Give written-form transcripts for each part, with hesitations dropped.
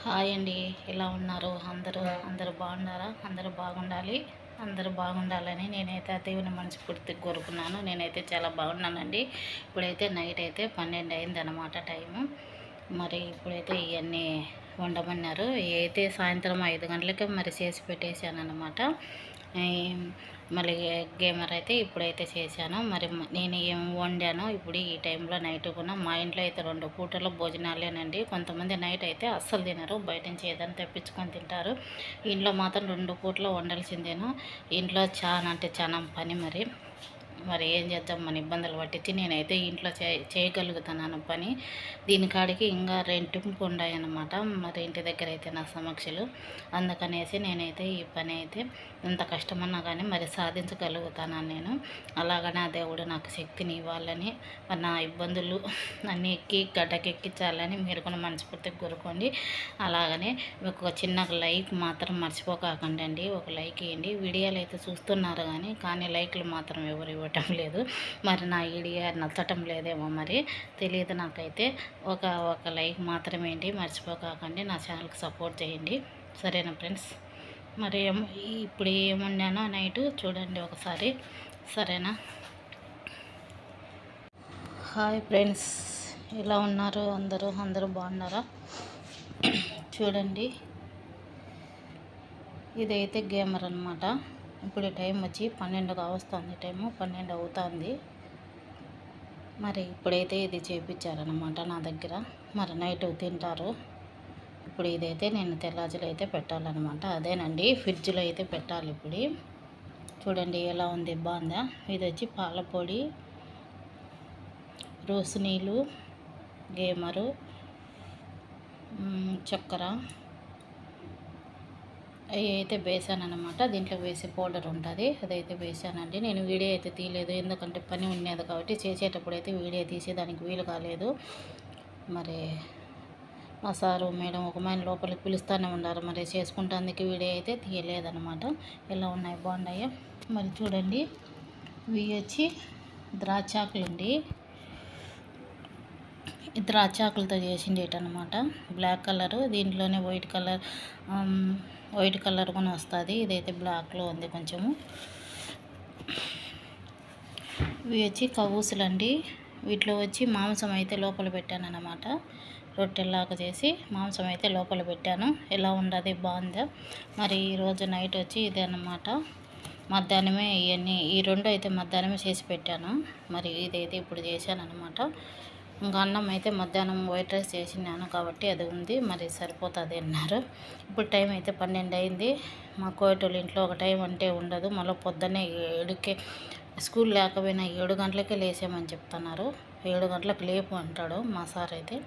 Hi అండి, ఎలా ఉన్నారు అందరూ? అందరూ బాగున్నారా? అందరూ బాగుండాలి, అందరూ బాగుండాలని నేనైతే ఆ దేవుని మనస్ఫూర్తిగా కోరుకున్నాను. నేనైతే చాలా బాగున్నానండి. ఇప్పుడైతే నైట్ అయితే 12 అయింది అనమాట టైము. మరి ఇప్పుడైతే ఇవన్నీ వండమన్నారు. అయితే సాయంత్రం 5 గంటలకే మరి చేసి పెట్టేశాను అనమాట. మళ్ళీ గేమర్ అయితే ఇప్పుడైతే చేశాను. మరి నేను ఏం వండానో ఇప్పుడు ఈ టైంలో నైట్ కూడా మా ఇంట్లో అయితే 2 పూటల భోజనాలేనండి. కొంతమంది నైట్ అయితే అస్సలు తినరు, బయట నుంచి ఏదైనా తెప్పించుకొని తింటారు. ఇంట్లో మాత్రం 2 పూటలు వండాల్సిందేను. ఇంట్లో చాలా అంటే చాలా పని. మరి ఏం చేద్దాం, మన ఇబ్బందులు పట్టించి నేనైతే ఇంట్లో చేయగలుగుతున్నాను పని. దీనికాడికి ఇంకా రెంటింపు ఉన్నాయన్నమాట. మరి ఇంటి దగ్గర అయితే నా సమక్షలు, అందుకనేసి నేనైతే ఈ పని అయితే ఎంత కష్టమన్నా కానీ మరి సాధించగలుగుతాను నేను. అలాగనే ఆ దేవుడు నాకు శక్తిని ఇవ్వాలని, మరి నా ఇబ్బందులు అన్నీ గడ్డకెక్కించాలని మీరు కూడా మనస్ఫూర్తిగా కోరుకోండి. అలాగనే ఒక చిన్న లైక్ మాత్రం మర్చిపోకండి అండి. ఒక లైక్ ఇవ్వండి. వీడియోలు అయితే చూస్తున్నారు కానీ లైక్లు మాత్రం ఎవరు ఇవ్వటం లేదు. మరి నా వీడియో నచ్చటం లేదేమో మరి తెలియదు నాకైతే. ఒక లైక్ మాత్రమే అండి, మర్చిపోకండి. నా ఛానల్కి సపోర్ట్ చేయండి, సరేనా ఫ్రెండ్స్? మరి ఇప్పుడు ఏమున్నానో నైట్ చూడండి ఒకసారి, సరేనా? హాయ్ ఫ్రెండ్స్, ఎలా ఉన్నారు అందరూ బాగున్నారా? చూడండి, ఇదైతే గేమర్ అనమాట. ఇప్పుడు టైం వచ్చి 12 వస్తుంది, టైము 12 అవుతుంది. మరి ఇప్పుడైతే ఇది చేయించారనమాట నా దగ్గర. మరి నైట్ తింటారు. ఇప్పుడు ఇదైతే నేను తెల్లాజులు అయితే పెట్టాలన్నమాట. అదేనండి, ఫ్రిడ్జ్లో అయితే పెట్టాలి. ఇప్పుడు చూడండి ఎలా ఉంది, బాగుందా? ఇది వచ్చి పాల పొడి, రోసు నీళ్ళు, గేమరు, చక్కెర అవి అయితే వేసాను అనమాట. దీంట్లో వేసే పౌడర్ ఉంటుంది, అదైతే వేసానండి. నేను వీడియో అయితే తీయలేదు, ఎందుకంటే పని ఉన్నది కాబట్టి. చేసేటప్పుడు అయితే వీడియో తీసేదానికి వీలు కాలేదు. మరి మా సారు మేడం ఒక మైన లోపలికి పిలుస్తూనే ఉన్నారు. మరి చేసుకుంటానికి వీడియో అయితే తీయలేదనమాట. ఎలా ఉన్నాయి, బాగున్నాయా? మరి చూడండి, ఇవి వచ్చి ద్రాక్షాకులండి. ద్రాక్షాకులతో చేసిండేటనమాట. బ్లాక్ కలరు, దీంట్లోనే వైట్ కలర్ కూడా వస్తుంది. ఇదైతే బ్లాక్లో ఉంది కొంచెము. ఇవి వచ్చి కవూసులండి. వీటిలో వచ్చి మాంసం అయితే లోపల పెట్టాను అన్నమాట. రొట్టెల్లాగా చేసి మాంసం అయితే లోపల పెట్టాను. ఎలా ఉండదు, బాగుందా? మరి ఈరోజు నైట్ వచ్చి ఇదే అన్నమాట. మధ్యాహ్నమే ఈ 2 అయితే మధ్యాహ్నమే చేసి పెట్టాను. మరి ఇదైతే ఇప్పుడు చేశాను అనమాట. ఇంకా అన్నం అయితే మధ్యాహ్నం వైట్ రైస్ చేసినాను కాబట్టి అది ఉంది, మరి సరిపోతుంది అన్నారు. ఇప్పుడు టైం అయితే 12 అయింది. మా కోయటోళ్ళ ఇంట్లో ఒక టైం అంటే ఉండదు. మళ్ళీ పొద్దున్నే 7కే స్కూల్ లేకపోయినా 7 గంటలకే లేసామని చెప్తున్నారు. 7 గంటలకు లేపు అంటాడు మా సార్ అయితే.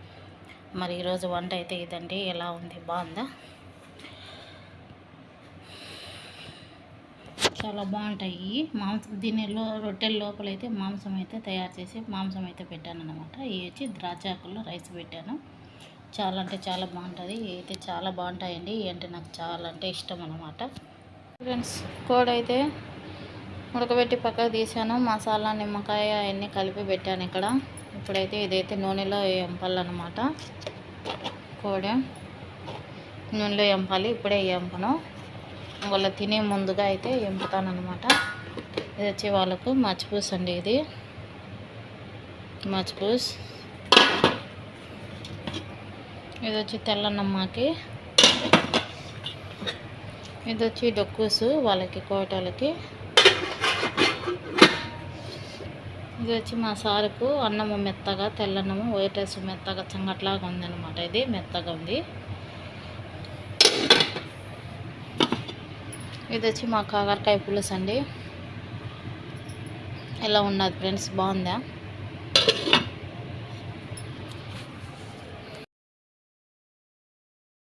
మరి ఈరోజు వంట అయితే ఇదండి. ఎలా ఉంది, బాగుందా? చాలా బాగుంటాయి మాంసం. దీనిలో రొట్టెల లోపలైతే మాంసం అయితే తయారు చేసి మాంసం అయితే పెట్టాను అనమాట. ఇవి వచ్చి ద్రాక్షాకుల్లో రైస్ పెట్టాను. చాలా అంటే చాలా బాగుంటుంది. ఇవి అయితే చాలా బాగుంటాయండి. అంటే నాకు చాలా అంటే ఇష్టం అనమాట. ఫ్రెండ్స్, కోడైతే ఉడకబెట్టి పక్కకు తీసాను. మసాలా, నిమ్మకాయ అవన్నీ కలిపి పెట్టాను ఇక్కడ. ఇప్పుడైతే ఇదైతే నూనెలో ఎంపాలన్నమాట. కోడి నూనెలో ఎంపాలి. ఇప్పుడే ఎంపను, వాళ్ళ తినే ముందుగా అయితే ఎంపుతానమాట. ఇది వచ్చి వాళ్ళకు మచ్చిపూస్ అండి. ఇది మచ్చిపూస్. ఇది వచ్చి తెల్లన్నమ్మకి. ఇది వచ్చి డొక్కూసు వాళ్ళకి, కోటలకి. ఇది వచ్చి మా సారుకు అన్నము మెత్తగా, తెల్లన్నము వైట్ రైస్ మెత్తగా సంగట్లాగా ఉందన్నమాట. ఇది మెత్తగా ఉంది. ఇది వచ్చి మా కాకరకాయ పులుసు అండి. ఎలా ఉన్నది ఫ్రెండ్స్, బాగుందా?